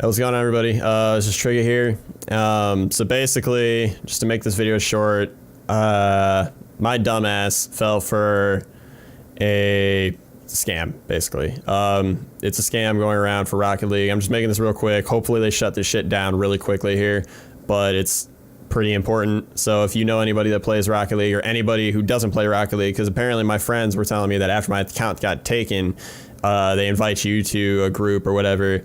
Hey, what's going on, everybody? This is Trigger here. So basically, just to make this video short, my dumbass fell for a scam, basically. It's a scam going around for Rocket League. I'm just making this real quick. Hopefully they shut this shit down really quickly here, but it's pretty important. So if you know anybody that plays Rocket League or anybody who doesn't play Rocket League, because apparently my friends were telling me that after my account got taken, they invite you to a group or whatever.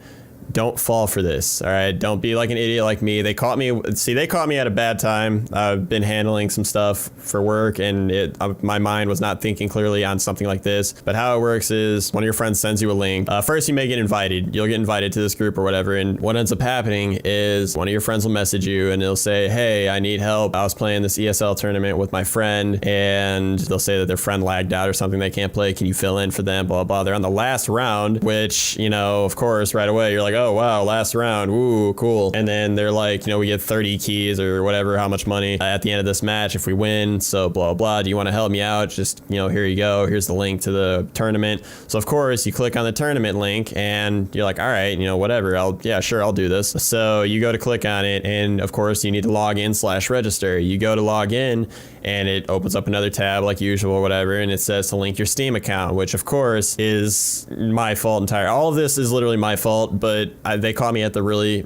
Don't fall for this, all right? Don't be like an idiot like me. They caught me at a bad time. I've been handling some stuff for work, and my mind was not thinking clearly on something like this. But how it works is one of your friends sends you a link. First, you may get invited. You'll get invited to this group or whatever, and what ends up happening is one of your friends will message you, and they'll say, hey, I need help. I was playing this ESL tournament with my friend, and they'll say that their friend lagged out or something. They can't play. Can you fill in for them? Blah, blah. They're on the last round, which, you know, of course, right away, you're like, oh, wow, last round. Ooh, cool. And then they're like, you know, we get 30 keys or whatever, how much money at the end of this match if we win. So blah, blah. Do you want to help me out? Just, you know, here you go. Here's the link to the tournament. So of course you click on the tournament link and you're like, all right, you know, whatever. Yeah, sure, I'll do this. So you go to click on it, and of course you need to log in /register. You go to log in and it opens up another tab like usual, whatever, and it says to link your Steam account, which of course is my fault entirely. All of this is literally my fault, but they caught me at the really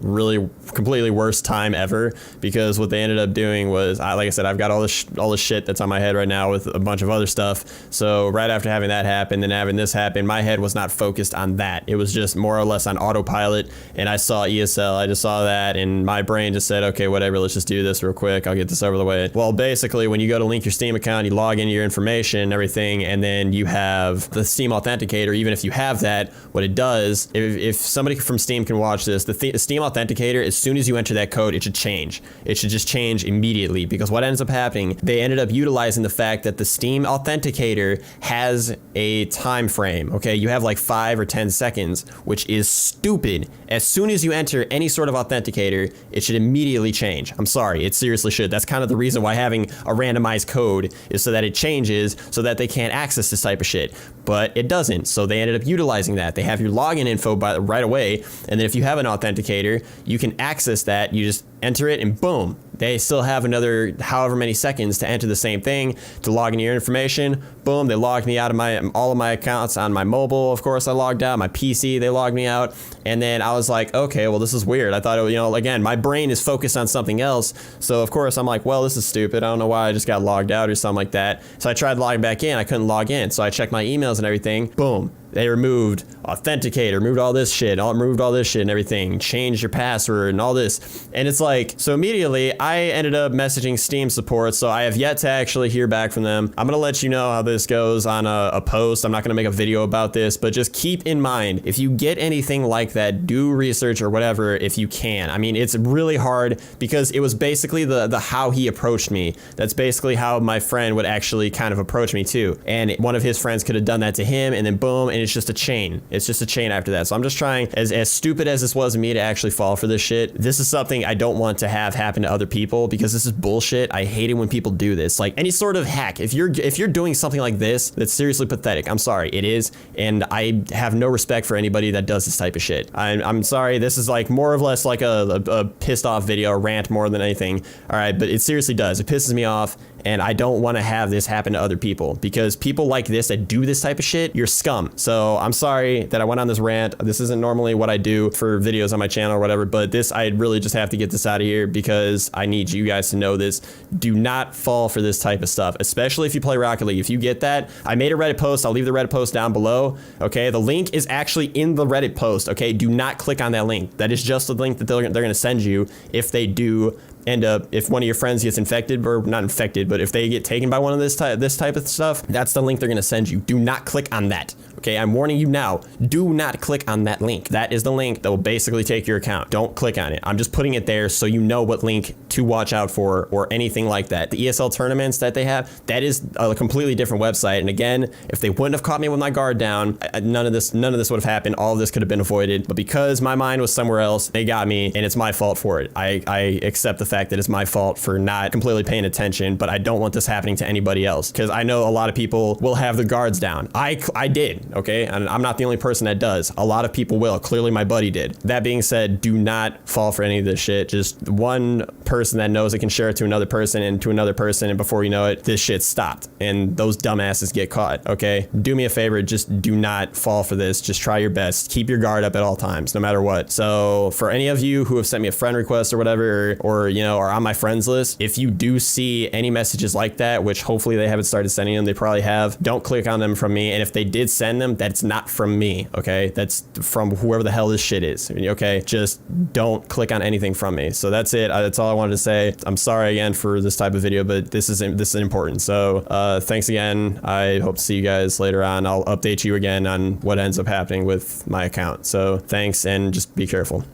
completely worst time ever, because what they ended up doing was, like I said, I've got all this shit that's on my head right now with a bunch of other stuff. So right after having that happen and having this happen, my head was not focused on that. It was just more or less on autopilot, and I saw ESL, I just saw that, and my brain just said, okay, whatever, let's just do this real quick, I'll get this over the way. Well, basically, when you go to link your Steam account, you log into your information and everything, and then you have the Steam Authenticator. Even if you have that, what it does, if somebody from Steam can watch this, the Steam Authenticator, as soon as you enter that code, it should change. It should just change immediately, because what ends up happening, they ended up utilizing the fact that the Steam Authenticator has a time frame, okay? You have like 5 or 10 seconds, which is stupid. As soon as you enter any sort of authenticator, it should immediately change. I'm sorry, it seriously should. That's kind of the reason why having a randomized code is so that it changes, so that they can't access this type of shit. But it doesn't, so they ended up utilizing that. They have your login info right away, and then if you have an authenticator, you can access that. You just enter it and boom, they still have another however many seconds to enter the same thing, to log in your information. Boom, they logged me out of all of my accounts on my mobile. Of course, I logged out. My PC, they logged me out. And then I was like, okay, well, this is weird. I thought, you know, again, my brain is focused on something else. So of course I'm like, well, this is stupid. I don't know why I just got logged out or something like that. So I tried logging back in. I couldn't log in. So I checked my emails and everything. Boom. They removed Authenticator, removed all this shit, removed all this shit and everything, changed your password and all this. And it's like, so immediately I ended up messaging Steam support. So I have yet to actually hear back from them. I'm going to let you know how this goes on a post. I'm not going to make a video about this, but just keep in mind, if you get anything like that, do research or whatever if you can. I mean, it's really hard, because it was basically the how he approached me. That's basically how my friend would actually kind of approach me too. And one of his friends could have done that to him, and then boom, and it's just a chain. It's just a chain after that. So I'm just trying, as stupid as this was of me to actually fall for this shit, this is something I don't want to have happen to other people, because this is bullshit. I hate it when people do this. Like any sort of hack, if you're doing something like this, that's seriously pathetic. I'm sorry, it is, and I have no respect for anybody that does this type of shit. I'm sorry, this is like more or less like a pissed off video, a rant more than anything. All right, but it seriously does. It pisses me off, and I don't want to have this happen to other people, because people like this that do this type of shit, you're scum. So I'm sorry that I went on this rant. This isn't normally what I do for videos on my channel or whatever, but this, I really just have to get this out of here, because I need you guys to know this. Do not fall for this type of stuff, especially if you play Rocket League. If you get that, I made a Reddit post. I'll leave the Reddit post down below. Okay, the link is actually in the Reddit post. Okay, do not click on that link. That is just the link that they're going to send you if they do end up, if one of your friends gets infected, or not infected, but if they get taken by one of this type of stuff, that's the link they're going to send you. Do not click on that. Okay, I'm warning you now. Do not click on that link. That is the link that will basically take your account. Don't click on it. I'm just putting it there so you know what link to watch out for, or anything like that. The ESL tournaments that they have, that is a completely different website. And again, if they wouldn't have caught me with my guard down, none of this would have happened. All of this could have been avoided. But because my mind was somewhere else, they got me, and it's my fault for it. I accept the fact that it's my fault for not completely paying attention, but I don't want this happening to anybody else, because I know a lot of people will have the guards down. I did. okay? And I'm not the only person that does. A lot of people will. Clearly my buddy did. That being said, do not fall for any of this shit. Just one person that knows it can share it to another person and to another person, and before you know it, this shit stopped and those dumbasses get caught, okay? Do me a favor, just do not fall for this. Just try your best. Keep your guard up at all times, no matter what. So for any of you who have sent me a friend request or whatever, or you know, are on my friends list, if you do see any messages like that, which hopefully they haven't started sending them, they probably have, don't click on them from me. And if they did send them, that's not from me, okay? That's from whoever the hell this shit is, okay? Just don't click on anything from me. So that's it. That's all I wanted to say. I'm sorry again for this type of video, but this is important. So thanks again. I hope to see you guys later on. I'll update you again on what ends up happening with my account. So thanks, and just be careful.